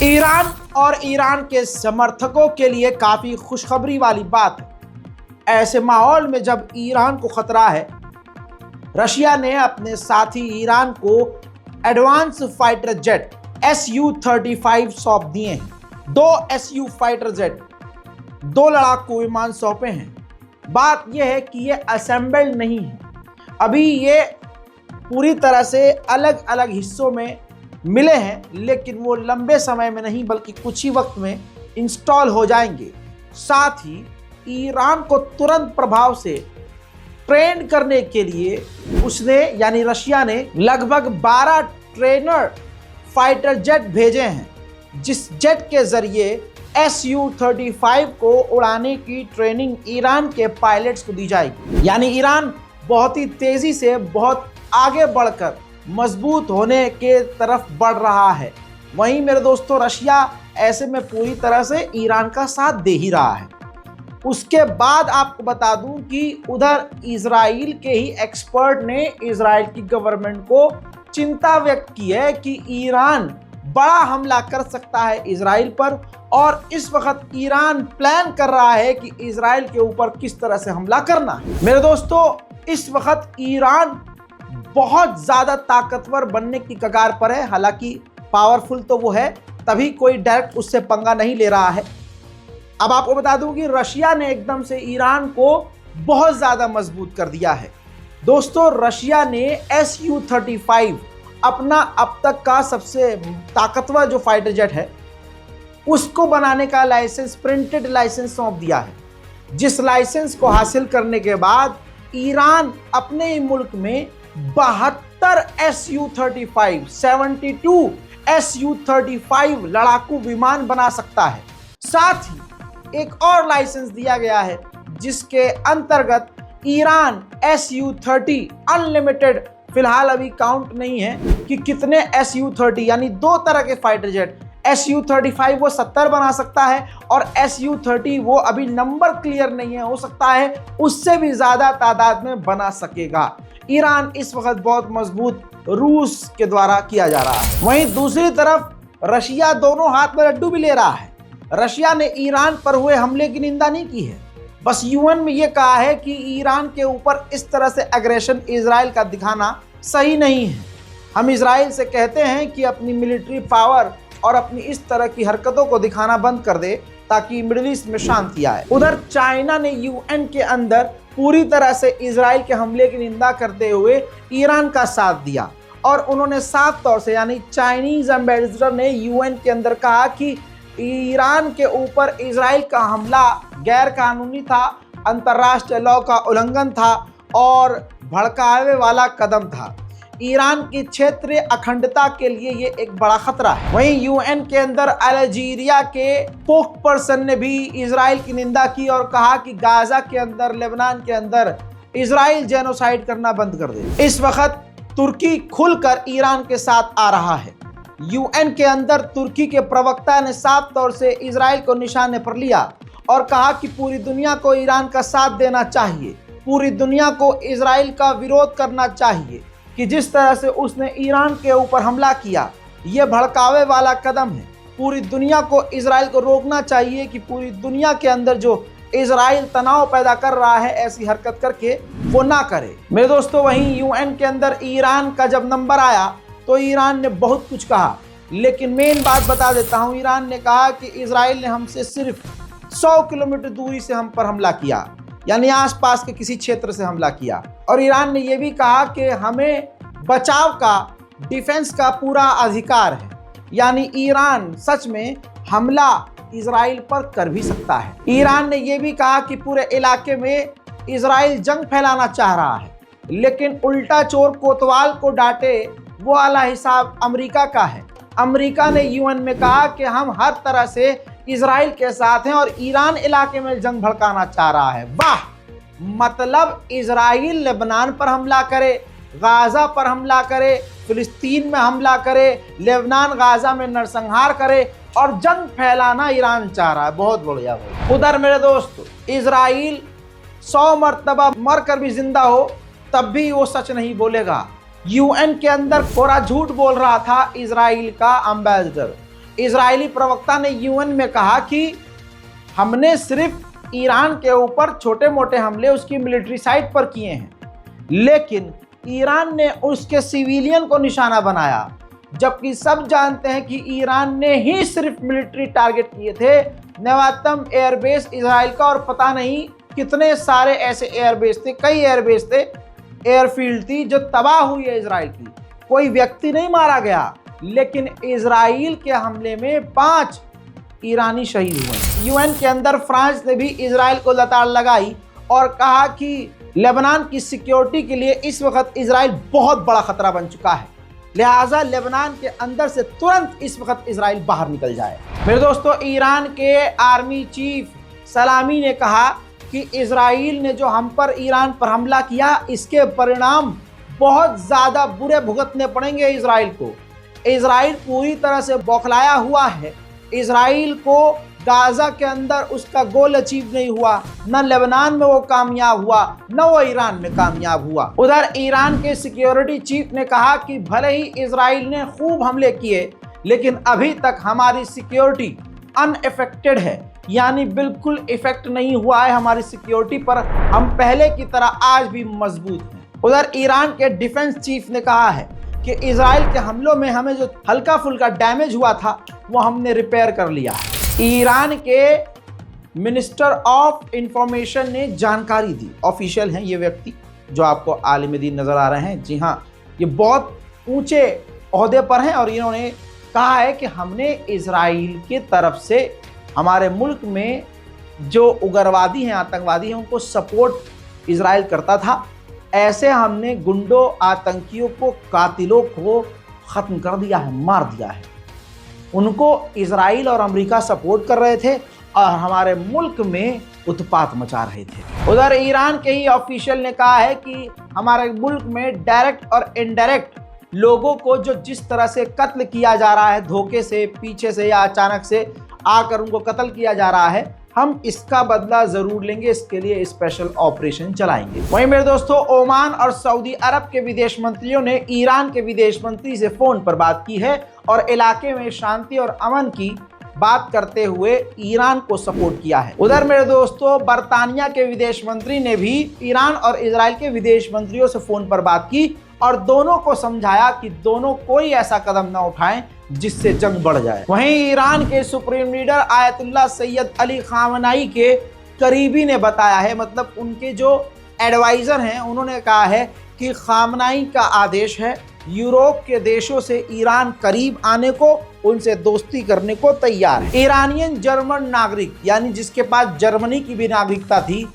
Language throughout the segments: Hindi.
ईरान और ईरान के समर्थकों के लिए काफ़ी खुशखबरी वाली बात है। ऐसे माहौल में जब ईरान को खतरा है, रशिया ने अपने साथी ईरान को एडवांस फाइटर जेट Su-35 सौंप दिए हैं। 2 Su फाइटर जेट, 2 लड़ाकू विमान सौंपे हैं। बात यह है कि ये असेंबल्ड नहीं है, अभी ये पूरी तरह से अलग अलग हिस्सों में मिले हैं, लेकिन वो लंबे समय में नहीं बल्कि कुछ ही वक्त में इंस्टॉल हो जाएंगे। साथ ही ईरान को तुरंत प्रभाव से ट्रेन करने के लिए उसने यानी रशिया ने लगभग 12 ट्रेनर फाइटर जेट भेजे हैं, जिस जेट के जरिए Su-35 को उड़ाने की ट्रेनिंग ईरान के पायलट्स को दी जाएगी। यानी ईरान बहुत ही तेजी से बहुत आगे बढ़कर मजबूत होने के तरफ बढ़ रहा है। वहीं मेरे दोस्तों, रशिया ऐसे में पूरी तरह से ईरान का साथ दे ही रहा है। उसके बाद आपको बता दूं कि उधर इजराइल के ही एक्सपर्ट ने इजराइल की गवर्नमेंट को चिंता व्यक्त की है कि ईरान बड़ा हमला कर सकता है इजराइल पर, और इस वक्त ईरान प्लान कर रहा है कि इजराइल के ऊपर किस तरह से हमला करना है। मेरे दोस्तों, इस वक्त ईरान बहुत ज़्यादा ताकतवर बनने की कगार पर है। हालांकि पावरफुल तो वो है, तभी कोई डायरेक्ट उससे पंगा नहीं ले रहा है। अब आपको बता दूं कि रशिया ने एकदम से ईरान को बहुत ज़्यादा मजबूत कर दिया है। दोस्तों, रशिया ने Su-35 अपना अब तक का सबसे ताकतवर जो फाइटर जेट है उसको बनाने का लाइसेंस, प्रिंटेड लाइसेंस सौंप दिया है, जिस लाइसेंस को हासिल करने के बाद ईरान अपने ही मुल्क में 72 Su-35, 72 Su-35 लड़ाकू विमान बना सकता है। साथ ही एक और लाइसेंस दिया गया है जिसके अंतर्गत ईरान Su-30 अनलिमिटेड, फिलहाल अभी काउंट नहीं है कि कितने Su-30 यानी 2 तरह के फाइटर जेट, Su-35 वो 70 बना सकता है और Su-30 वो अभी नंबर क्लियर नहीं है, हो सकता है उससे भी ज़्यादा तादाद में बना सकेगा। ईरान इस वक्त बहुत मजबूत रूस के द्वारा किया जा रहा है। वहीं दूसरी तरफ रशिया दोनों हाथ में लड्डू भी ले रहा है। रशिया ने ईरान पर हुए हमले की निंदा नहीं की है, बस यूएन में ये कहा है कि ईरान के ऊपर इस तरह से एग्रेशन इजराइल का दिखाना सही नहीं है। हम इजराइल से कहते हैं कि अपनी मिलिट्री पावर और अपनी इस तरह की हरकतों को दिखाना बंद कर दे ताकि मिडिल ईस्ट में शांति आए। उधर चाइना ने यूएन के अंदर पूरी तरह से इजराइल के हमले की निंदा करते हुए ईरान का साथ दिया, और उन्होंने साफ तौर से यानी चाइनीज एम्बेसडर ने यूएन के अंदर कहा कि ईरान के ऊपर इजराइल का हमला गैर कानूनी था, अंतर्राष्ट्रीय लॉ का उल्लंघन था और भड़कावे वाला कदम था। ईरान की क्षेत्रीय अखंडता के लिए ये एक बड़ा खतरा है। वहीं यूएन के अंदर अल्जीरिया के स्पोक पर्सन ने भी इजराइल की निंदा की और कहा कि गाजा के अंदर, लेबनान के अंदर इजराइल जेनोसाइड करना बंद कर दे। इस वक्त तुर्की खुलकर ईरान के साथ आ रहा है। यूएन के अंदर तुर्की के प्रवक्ता ने साफ तौर से इजराइल को निशाने पर लिया और कहा कि पूरी दुनिया को ईरान का साथ देना चाहिए, पूरी दुनिया को इजराइल का विरोध करना चाहिए कि जिस तरह से उसने ईरान के ऊपर हमला किया, यह भड़कावे वाला कदम है। पूरी दुनिया को इजराइल को रोकना चाहिए कि पूरी दुनिया के अंदर जो इजराइल तनाव पैदा कर रहा है, ऐसी हरकत करके वो ना करे। मेरे दोस्तों, वहीं यूएन के अंदर ईरान का जब नंबर आया तो ईरान ने बहुत कुछ कहा, लेकिन मेन बात बता देता हूं। ईरान ने कहा कि इजराइल ने हमसे सिर्फ 100 किलोमीटर दूरी से हम पर हमला किया, यानी आसपास के किसी क्षेत्र से हमला किया। और ईरान ने यह भी कहा कि हमें बचाव का, डिफेंस का पूरा अधिकार है, यानी ईरान सच में हमला इजराइल पर कर भी सकता है। ईरान ने यह भी कहा कि पूरे इलाके में इजराइल जंग फैलाना चाह रहा है, लेकिन उल्टा चोर कोतवाल को डांटे वो वाला हिसाब अमेरिका का है। अमेरिका ने यूएन में कहा कि हम हर तरह से इजराइल के साथ हैं और ईरान इलाके में जंग भड़काना चाह रहा है। वाह! मतलब इजराइल लेबनान पर हमला करे, गाजा पर हमला करे, फिलिस्तीन में हमला करे, लेबनान गाजा में नरसंहार करे और जंग फैलाना ईरान चाह रहा है। बहुत बढ़िया। उधर मेरे दोस्त, इजराइल 100 मरतबा मर कर भी जिंदा हो तब भी वो सच नहीं बोलेगा। यूएन के अंदर कोरा झूठ बोल रहा था इजराइल का एम्बेसडर। इजरायली प्रवक्ता ने यूएन में कहा कि हमने सिर्फ ईरान के ऊपर छोटे मोटे हमले उसकी मिलिट्री साइट पर किए हैं, लेकिन ईरान ने उसके सिविलियन को निशाना बनाया, जबकि सब जानते हैं कि ईरान ने ही सिर्फ मिलिट्री टारगेट किए थे। नवातम एयरबेस इजराइल का, और पता नहीं कितने सारे ऐसे एयरबेस थे, कई एयरबेस थे, एयरफील्ड थी जो तबाह हुई है इजराइल की। कोई व्यक्ति नहीं मारा गया, लेकिन इजराइल के हमले में 5 ईरानी शहीद हुए। यूएन के अंदर फ्रांस ने भी इजराइल को लताड़ लगाई और कहा कि लेबनान की सिक्योरिटी के लिए इस वक्त इजराइल बहुत बड़ा खतरा बन चुका है, लिहाजा लेबनान के अंदर से तुरंत इस वक्त इजराइल बाहर निकल जाए। मेरे दोस्तों, ईरान के आर्मी चीफ सलामी ने कहा कि इजराइल ने जो हम पर ईरान पर हमला किया, इसके परिणाम बहुत ज़्यादा बुरे भुगतने पड़ेंगे इजराइल को। इजराइल पूरी तरह से बौखलाया हुआ है। इजराइल को गाजा के अंदर उसका गोल अचीव नहीं हुआ, न लेबनान में वो कामयाब हुआ, न वो ईरान में कामयाब हुआ। उधर ईरान के सिक्योरिटी चीफ ने कहा कि भले ही इजराइल ने खूब हमले किए, लेकिन अभी तक हमारी सिक्योरिटी अनअफेक्टेड है, यानी बिल्कुल इफेक्ट नहीं हुआ है हमारी सिक्योरिटी पर। हम पहले की तरह आज भी मजबूत हैं। उधर ईरान के डिफेंस चीफ ने कहा है कि इजराइल के हमलों में हमें जो हल्का फुल्का डैमेज हुआ था वो हमने रिपेयर कर लिया है। ईरान के मिनिस्टर ऑफ इंफॉर्मेशन ने जानकारी दी, ऑफिशियल हैं ये व्यक्ति जो आपको आलिम दीन नजर आ रहे हैं। जी हाँ, ये बहुत ऊंचे ओहदे पर हैं और इन्होंने कहा है कि हमने इजराइल के तरफ से हमारे मुल्क में जो उग्रवादी हैं, आतंकवादी हैं, उनको सपोर्ट इजराइल करता था। ऐसे हमने गुंडों, आतंकियों को, कातिलों को ख़त्म कर दिया है, मार दिया है। उनको इजराइल और अमेरिका सपोर्ट कर रहे थे और हमारे मुल्क में उत्पात मचा रहे थे। उधर ईरान के ही ऑफिशियल ने कहा है कि हमारे मुल्क में डायरेक्ट और इनडायरेक्ट लोगों को जो जिस तरह से कत्ल किया जा रहा है, धोखे से, पीछे से या अचानक से आकर उनको कत्ल किया जा रहा है, हम इसका बदला ज़रूर लेंगे, इसके लिए स्पेशल ऑपरेशन चलाएंगे। वहीं मेरे दोस्तों, ओमान और सऊदी अरब के विदेश मंत्रियों ने ईरान के विदेश मंत्री से फ़ोन पर बात की है और इलाके में शांति और अमन की बात करते हुए ईरान को सपोर्ट किया है। उधर मेरे दोस्तों, बरतानिया के विदेश मंत्री ने भी ईरान और इजराइल के विदेश मंत्रियों से फ़ोन पर बात की और दोनों को समझाया कि दोनों कोई ऐसा कदम न उठाएं जिससे जंग बढ़ जाए। वहीं ईरान के supreme leader Ayatollah Syed Ali खामनाई के करीबी ने बताया है, मतलब उनके जो एडवाइज़र हैं, उन्होंने कहा है कि खामनाई का आदेश है यूरोप के देशों से ईरान करीब आने को, उनसे दोस्ती करने को तैयार है। ईरानियन जर्मन नागरिक, यानी जिसके पास जर्मनी की भी नागरिकता थी,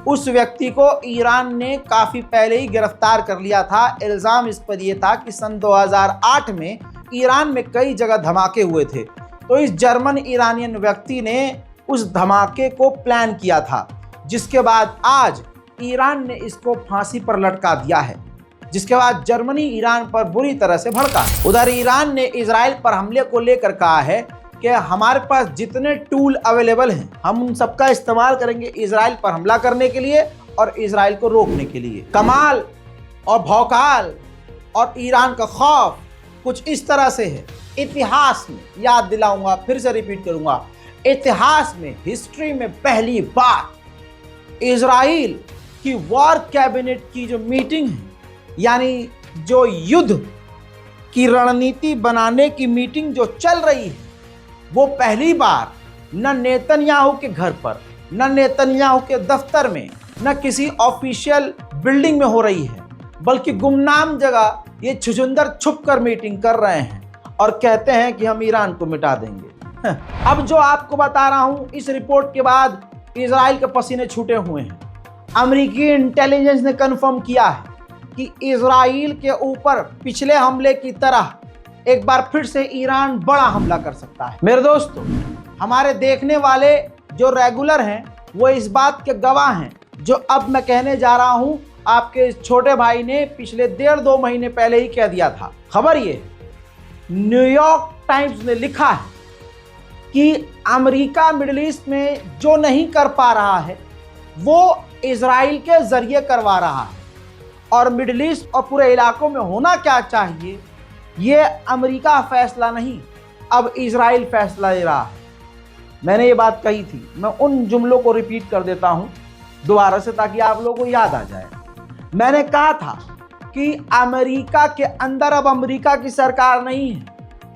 उस व्यक्ति को ईरान ने काफ़ी पहले ही गिरफ्तार कर लिया था। इल्ज़ाम इस पर यह था कि सन 2008 में ईरान में कई जगह धमाके हुए थे, तो इस जर्मन ईरानियन व्यक्ति ने उस धमाके को प्लान किया था, जिसके बाद आज ईरान ने इसको फांसी पर लटका दिया है, जिसके बाद जर्मनी ईरान पर बुरी तरह से भड़का। उधर ईरान ने इजराइल पर हमले को लेकर कहा है कि हमारे पास जितने टूल अवेलेबल हैं, हम उन सबका इस्तेमाल करेंगे इजराइल पर हमला करने के लिए और इजराइल को रोकने के लिए। कमाल और भौकाल और ईरान का खौफ कुछ इस तरह से है। इतिहास में, याद दिलाऊंगा, फिर से रिपीट करूंगा, इतिहास में, हिस्ट्री में पहली बार इजराइल की वॉर कैबिनेट की जो मीटिंग है, यानी जो युद्ध की रणनीति बनाने की मीटिंग जो चल रही है, वो पहली बार न नेतन्याहू के घर पर, न नेतन्याहू के दफ्तर में, न किसी ऑफिशियल बिल्डिंग में हो रही है, बल्कि गुमनाम जगह ये छुछुंदर छुप कर मीटिंग कर रहे हैं और कहते हैं कि हम ईरान को मिटा देंगे। अब जो आपको बता रहा हूं, इस रिपोर्ट के बाद इजराइल के पसीने छूटे हुए हैं। अमेरिकी इंटेलिजेंस ने कंफर्म किया है कि इजराइल के ऊपर पिछले हमले की तरह एक बार फिर से ईरान बड़ा हमला कर सकता है। मेरे दोस्तों, हमारे देखने वाले जो रेगुलर हैं वो इस बात के गवाह हैं जो अब मैं कहने जा रहा हूं। आपके छोटे भाई ने पिछले 1.5-2 महीने पहले ही कह दिया था। खबर ये, न्यूयॉर्क टाइम्स ने लिखा है कि अमेरिका मिडिल ईस्ट में जो नहीं कर पा रहा है वो इजराइल के जरिए करवा रहा है, और मिडिल ईस्ट और पूरे इलाकों में होना क्या चाहिए ये अमेरिका फैसला नहीं, अब इजराइल फैसला ले रहा है। मैंने ये बात कही थी, मैं उन जुमलों को रिपीट कर देता हूं दोबारा से ताकि आप लोगों को याद आ जाए। मैंने कहा था कि अमेरिका के अंदर अब अमेरिका की सरकार नहीं है,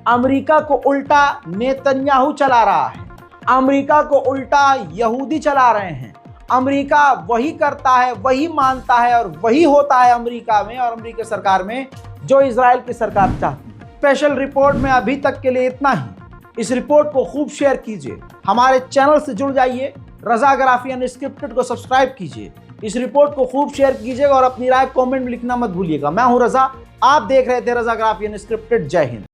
अमेरिका को उल्टा नेतन्याहू चला रहा है, अमेरिका को उल्टा यहूदी चला रहे हैं। अमेरिका वही करता है, वही मानता है और वही होता है अमेरिका में और अमेरिका सरकार में जो इजराइल की सरकार चाहती है। स्पेशल रिपोर्ट में अभी तक के लिए इतना ही। इस रिपोर्ट को खूब शेयर कीजिए, हमारे चैनल से जुड़ जाइए, रज़ाग्राफी अनस्क्रिप्टेड को सब्सक्राइब कीजिए, इस रिपोर्ट को खूब शेयर कीजिएगा और अपनी राय कमेंट में लिखना मत भूलिएगा। मैं हूं रज़ा, आप देख रहे थे रज़ाग्राफी अनस्क्रिप्टेड। जय हिंद।